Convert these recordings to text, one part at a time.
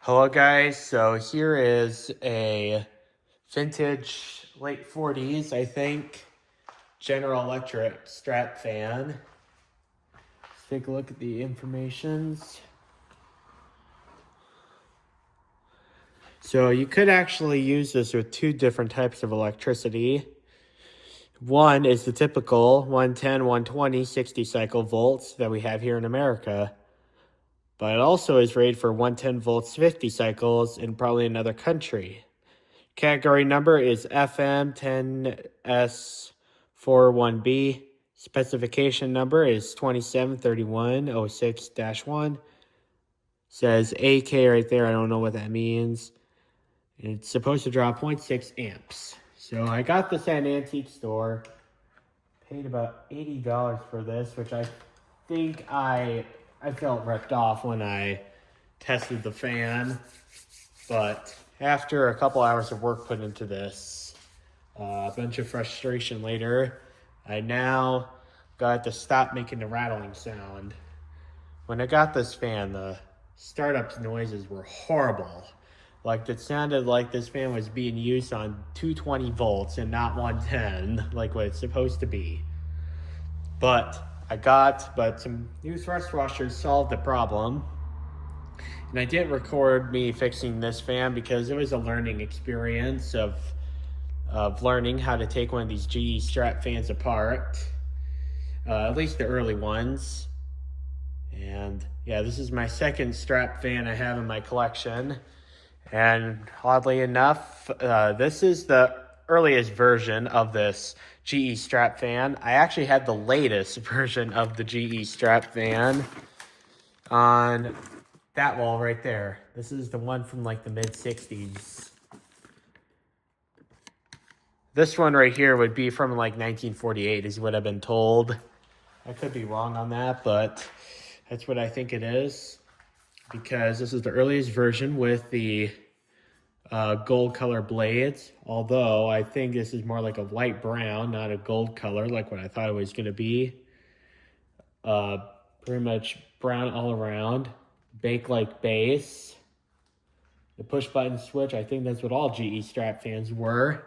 Hello guys, so here is a vintage late 40s, I think, General Electric strap fan. Let's take a look at the informations. So you could actually use this with two different types of electricity. One is the typical 110, 120, 60 cycle volts that we have here in America. But it also is rated for 110 volts, 50 cycles in probably another country. Category number is FM10S41B. Specification number is 273106-1. Says AK right there. I don't know what that means. It's supposed to draw 0.6 amps. So I got this at an antique store. Paid about $80 for this, which I think I felt ripped off when I tested the fan. But after a couple hours of work put into this, a bunch of frustration later, I now got to stop making the rattling sound. When I got this fan, the startup noises were horrible. Like, it sounded like this fan was being used on 220 volts and not 110, like what it's supposed to be. But some new thrust washers solved the problem. And I didn't record me fixing this fan because it was a learning experience of learning how to take one of these GE strap fans apart. At least the early ones. And yeah, this is my second strap fan I have in my collection. And oddly enough, this is the earliest version of this GE strap fan. I actually had the latest version of the GE strap fan on that wall right there. This is the one from like the mid-60s. This one right here would be from like 1948 is what I've been told. I could be wrong on that, but that's what I think it is. Because this is the earliest version with the gold color blades. Although I think this is more like a light brown, not a gold color like what I thought it was going to be. Pretty much brown all around. Bakelite base. The push button switch, I think that's what all GE strap fans were.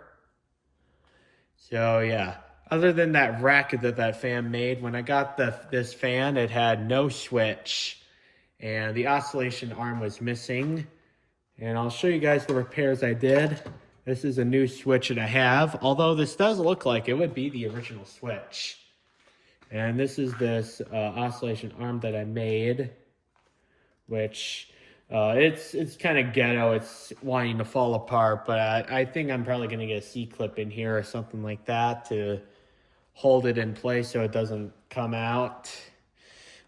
So yeah, other than that racket that fan made, when I got this fan, it had no switch and the oscillation arm was missing. And I'll show you guys the repairs I did. This is a new switch that I have, although this does look like it would be the original switch. And this is this oscillation arm that I made, which it's kind of ghetto. It's wanting to fall apart, but I think I'm probably going to get a C-clip in here or something like that to hold it in place so it doesn't come out.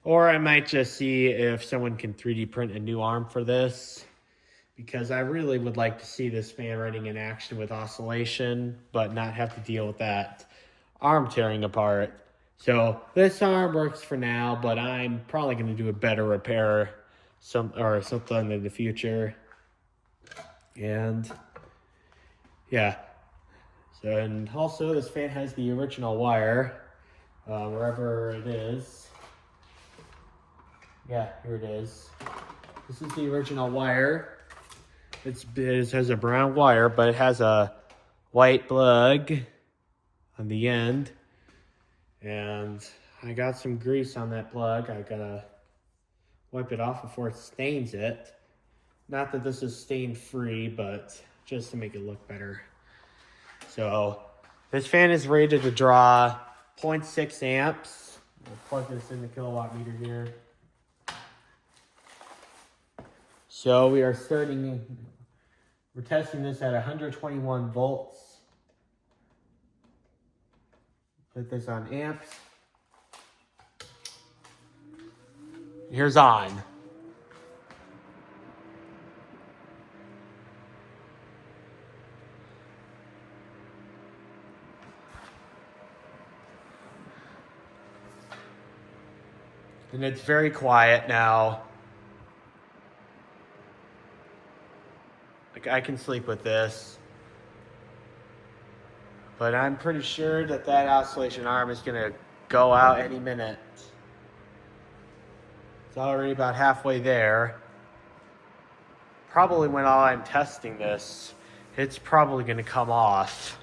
Or I might just see if someone can 3D print a new arm for this, because I really would like to see this fan running in action with oscillation, but not have to deal with that arm tearing apart. So this arm works for now, but I'm probably going to do a better repair something in the future. And yeah. So, and also this fan has the original wire, wherever it is. Yeah, here it is. This is the original wire. It has a brown wire, but it has a white plug on the end. And I got some grease on that plug. I gotta wipe it off before it stains it. Not that this is stain free, but just to make it look better. So this fan is rated to draw 0.6 amps. We'll plug this in the kilowatt meter here. So we're testing this at 121 volts. Put this on amps. Here's on. And it's very quiet now. Like, I can sleep with this. But I'm pretty sure that oscillation arm is going to go out any minute. It's already about halfway there. probably when I'm testing this, it's probably going to come off,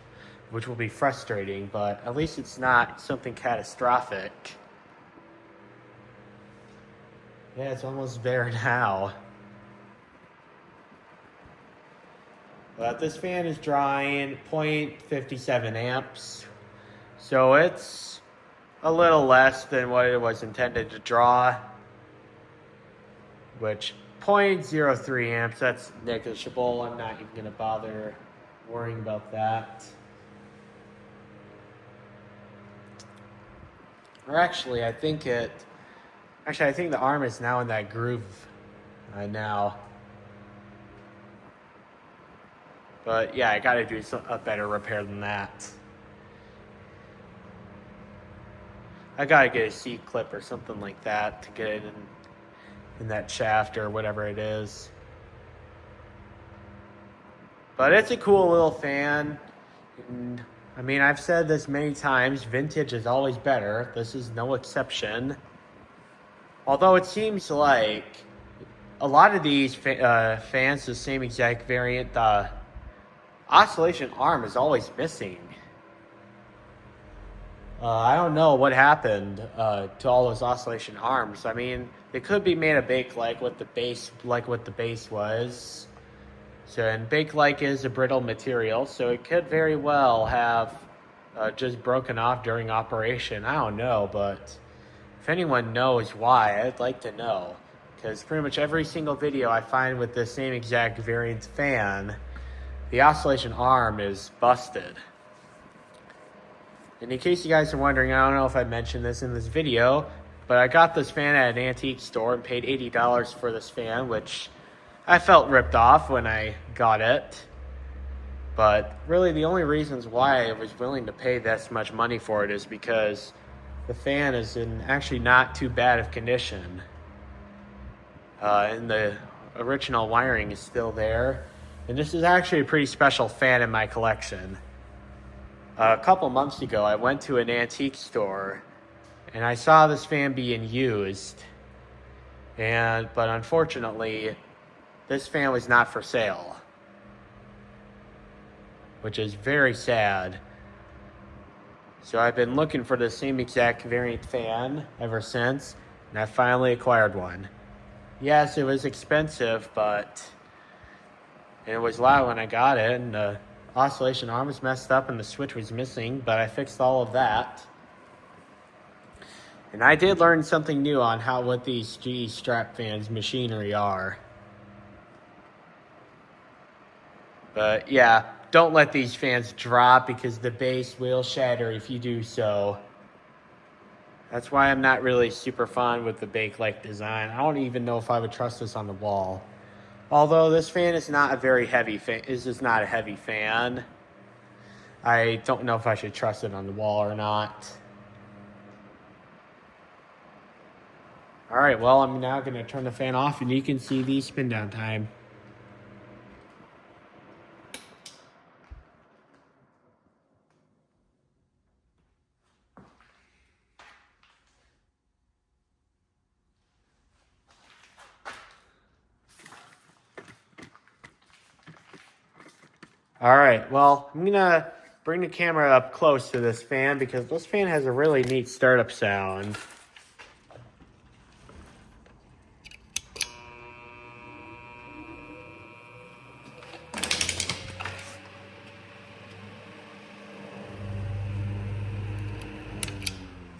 which will be frustrating, but at least it's not something catastrophic. Yeah, it's almost there now. But this fan is drawing 0.57 amps, so it's a little less than what it was intended to draw, which 0.03 amps, that's negligible. I'm not even going to bother worrying about that. Or actually, I think the arm is now in that groove now. But yeah, I gotta do a better repair than that. I gotta get a C-clip or something like that to get it in that shaft or whatever it is. But it's a cool little fan. And, I mean, I've said this many times, vintage is always better. This is no exception. Although it seems like a lot of these fans, the same exact variant, the oscillation arm is always missing. I don't know what happened to all those oscillation arms. I mean, they could be made of Bakelite like what the base was. So, and Bakelite is a brittle material, so it could very well have just broken off during operation. I don't know, but if anyone knows why, I'd like to know. Because pretty much every single video I find with the same exact variant fan, the oscillation arm is busted. And in case you guys are wondering, I don't know if I mentioned this in this video, but I got this fan at an antique store and paid $80 for this fan, which I felt ripped off when I got it. But really the only reasons why I was willing to pay this much money for it is because the fan is in actually not too bad of condition. And the original wiring is still there. And this is actually a pretty special fan in my collection. A couple months ago, I went to an antique store and I saw this fan being used. But unfortunately, this fan was not for sale, which is very sad. So I've been looking for the same exact variant fan ever since, and I finally acquired one. Yes, it was expensive, but it was loud when I got it, and the oscillation arm was messed up and the switch was missing, but I fixed all of that. And I did learn something new on what these GE strap fans machinery are. But yeah, don't let these fans drop because the base will shatter if you do so. That's why I'm not really super fond with the Bakelite design. I don't even know if I would trust this on the wall. Although this fan is not a very heavy fan. This is not a heavy fan. I don't know if I should trust it on the wall or not. Alright, well, I'm now going to turn the fan off and you can see the spin down time. Alright, well, I'm going to bring the camera up close to this fan because this fan has a really neat startup sound.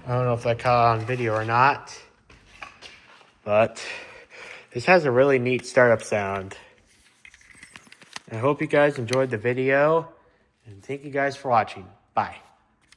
I don't know if that caught on video or not, but this has a really neat startup sound. I hope you guys enjoyed the video, and thank you guys for watching. Bye.